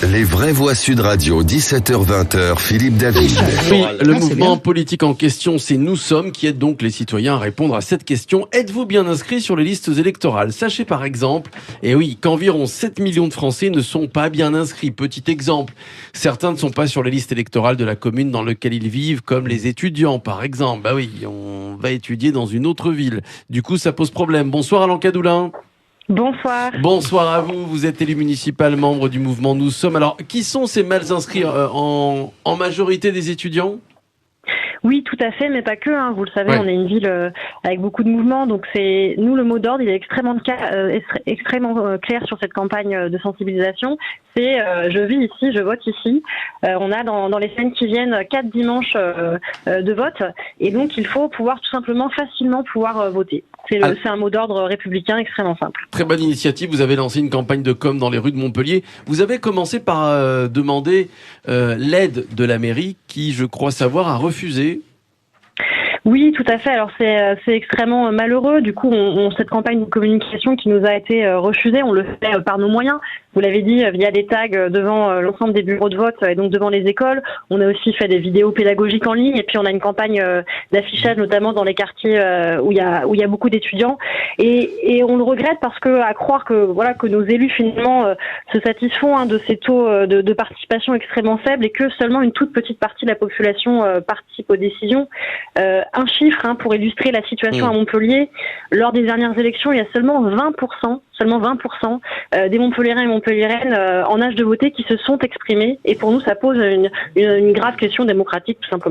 Les vraies voix Sud Radio, 17h-20h, Philippe David. Oui, le mouvement politique en question, c'est Nous Sommes, qui aide donc les citoyens à répondre à cette question. Êtes-vous bien inscrit sur les listes électorales? Sachez par exemple, qu'environ 7 millions de Français ne sont pas bien inscrits. Petit exemple, certains ne sont pas sur les listes électorales de la commune dans laquelle ils vivent, comme les étudiants par exemple. On va étudier dans une autre ville. Du coup, ça pose problème. Bonsoir Alain Cadoulin. Bonsoir. Bonsoir à vous, vous êtes élu municipal, membre du mouvement Nous Sommes. Alors, qui sont ces mal inscrits en majorité des étudiants ? Oui, tout à fait, mais pas que. Vous le savez, On est une ville avec beaucoup de mouvements, donc nous le mot d'ordre, il est extrêmement clair sur cette campagne de sensibilisation. C'est je vis ici, je vote ici. On a dans les semaines qui viennent 4 dimanches de vote, et donc il faut pouvoir tout simplement facilement pouvoir voter. C'est un mot d'ordre républicain extrêmement simple. Très bonne initiative. Vous avez lancé une campagne de com dans les rues de Montpellier. Vous avez commencé par demander l'aide de la mairie qui, je crois savoir, a refusé. Oui, tout à fait. Alors c'est extrêmement malheureux. Du coup, cette campagne de communication qui nous a été refusée, on le fait par nos moyens. Vous l'avez dit, via des tags devant l'ensemble des bureaux de vote et donc devant les écoles. On a aussi fait des vidéos pédagogiques en ligne et puis on a une campagne d'affichage notamment dans les quartiers où il y a beaucoup d'étudiants. Et on le regrette parce que à croire que nos élus finalement se satisfont de ces taux de participation extrêmement faibles et que seulement une toute petite partie de la population participe aux décisions. Un chiffre pour illustrer la situation à Montpellier. Lors des dernières élections, il y a seulement 20% des Montpelliérains et Montpelliéraines en âge de voter qui se sont exprimés. Et pour nous, ça pose une grave question démocratique, tout simplement.